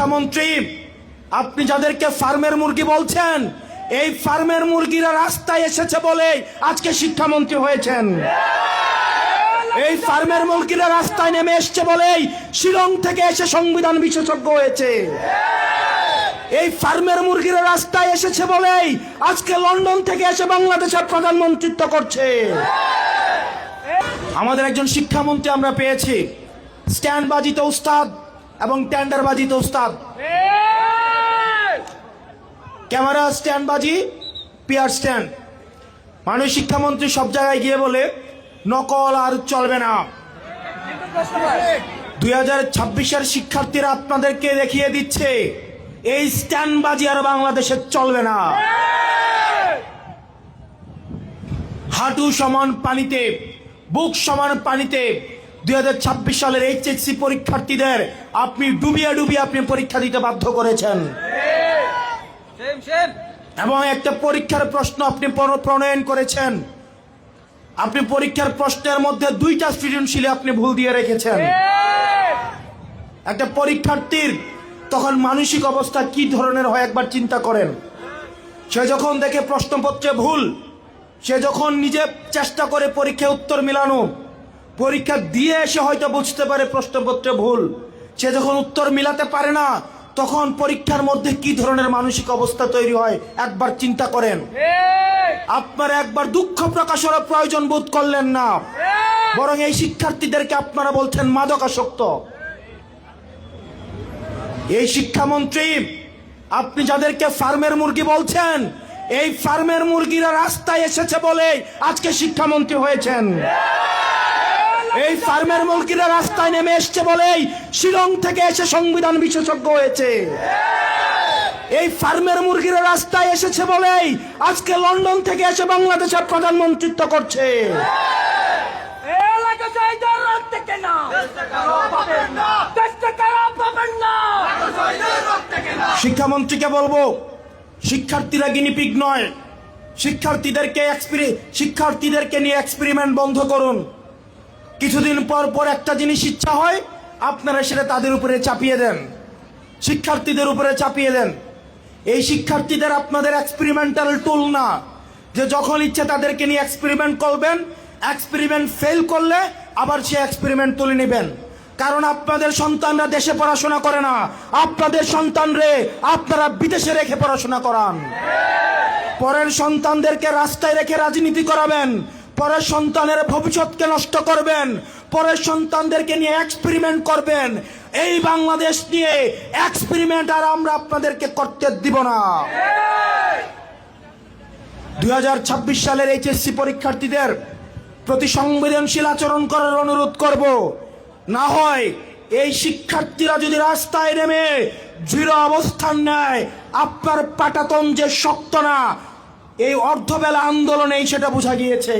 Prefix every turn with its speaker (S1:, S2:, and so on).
S1: শিক্ষামন্ত্রী, আপনি যাদেরকে ফার্মের মুরগি বলছেন, এই ফার্মের মুরগিরা রাস্তায় এসেছে বলে আজকে শিক্ষামন্ত্রী হয়েছেন। এই ফার্মের মুরগিরা রাস্তায় নেমে এসছে বলেই শিলং থেকে এসে সংবিধান বিশেষজ্ঞ হয়েছে। এই ফার্মের মুরগিরা রাস্তায় এসেছে বলেই আজকে লন্ডন থেকে এসে বাংলাদেশের প্রধানমন্ত্রিত্ব করছে। আমাদের একজন শিক্ষামন্ত্রী আমরা পেয়েছি, স্ট্যান্ডবাজিতে উস্তাদ এবং টেন্ডারবাজিতে উস্তাদ। ক্যামেরা স্ট্যান্ডবাজি, পিয়ার স্ট্যান্ড। মাননীয় শিক্ষামন্ত্রী সব জায়গায় গিয়ে বলে নকল আর চলবে না। 2026-এর শিক্ষার্থীরা আপনাদেরকে দেখিয়ে দিচ্ছে এই স্ট্যান্ডবাজি আর বাংলাদেশে চলবে না। হাঁটু সমান পানিতে, বুক সমান পানিতে 2026 সালের এইচএসসি পরীক্ষার্থীদের আপনি ডুবিয়ে ডুবিয়ে আপনি পরীক্ষা দিতে বাধ্য করেছেন এবং একটা পরীক্ষার প্রশ্ন আপনি প্রণয়ন করেছেন। আপনি পরীক্ষার প্রশ্নের মধ্যে 2টা সৃজনশীলে আপনি ভুল দিয়ে রেখেছেন। একটা পরীক্ষার্থীর তখন মানসিক অবস্থা কি ধরনের হয় একবার চিন্তা করেন। সে যখন দেখে প্রশ্নপত্রে ভুল, সে যখন নিজে চেষ্টা করে পরীক্ষায় উত্তর মিলানো, পরীক্ষা দিয়ে এসে হয়তো বুঝতে পারে প্রশ্নপত্রে ভুল, সে যখন উত্তর মিলাতে পারে না, তখন পরীক্ষার মধ্যে কি ধরনের মানসিক অবস্থা তৈরি হয় একবার চিন্তা করেন। আপনারা একবার দুঃখ প্রকাশের প্রয়োজন বোধ করলেন না, বরং এই শিক্ষার্থীদেরকে আপনারা বলছেন মাদকাসক্ত। এই শিক্ষামন্ত্রী, আপনি যাদেরকে ফার্মের মুরগি বলছেন, এই ফার্মের মুরগিরা রাস্তায় এসেছে বলে আজকে শিক্ষামন্ত্রী হয়েছেন। এই ফার্মের মুরগিরা রাস্তায় নেমে এসছে বলেই শিলং থেকে এসে সংবিধান বিশেষজ্ঞ হয়েছে। এই ফার্মের মুরগিরা রাস্তায় এসেছে বলেই আজকে লন্ডন থেকে এসে বাংলাদেশের প্রধানমন্ত্রিত্ব করছে। শিক্ষামন্ত্রীকে বলবো, শিক্ষার্থীরা গিনিপিগ নয়। শিক্ষার্থীদেরকে নিয়ে এক্সপেরিমেন্ট বন্ধ করুন। কিছুদিন পর পর একটা জিনিস ইচ্ছা হয়, আপনারা সেটা তাদের উপরে চাপিয়ে দেন, শিক্ষার্থীদের উপরে চাপিয়ে দেন। এই শিক্ষার্থীদের আপনাদের এক্সপেরিমেন্টাল টুল না, যে যখন ইচ্ছে তাদেরকে নিয়ে এক্সপেরিমেন্ট করবেন, এক্সপেরিমেন্ট ফেল করলে আবার সে এক্সপেরিমেন্ট তুলে নেবেন। কারণ আপনাদের সন্তানরা দেশে পড়াশোনা করে না, আপনাদের সন্তানরে আপনারা বিদেশে রেখে পড়াশোনা করান। পরের সন্তানদেরকে রাস্তায় রেখে রাজনীতি করাবেন, পরের সন্তানের ভবিষ্যৎকে নষ্ট করবেন, পরের সন্তানদেরকে নিয়ে এক্সপেরিমেন্ট করবেন। এই বাংলাদেশ নিয়ে এক্সপেরিমেন্ট আর আমরা আপনাদেরকে করতে দিব না। 2026 সালের এইচএসসি পরীক্ষার্থীদের প্রতি সংবেদনশীল আচরণ করার অনুরোধ করব। না হয় এই শিক্ষার্থীরা যদি রাস্তায় নেমে দৃঢ় অবস্থান নেয়, আপনার পাটাতন যে শক্ত না, এই অর্ধবেলা আন্দোলনেই সেটা বোঝা গিয়েছে।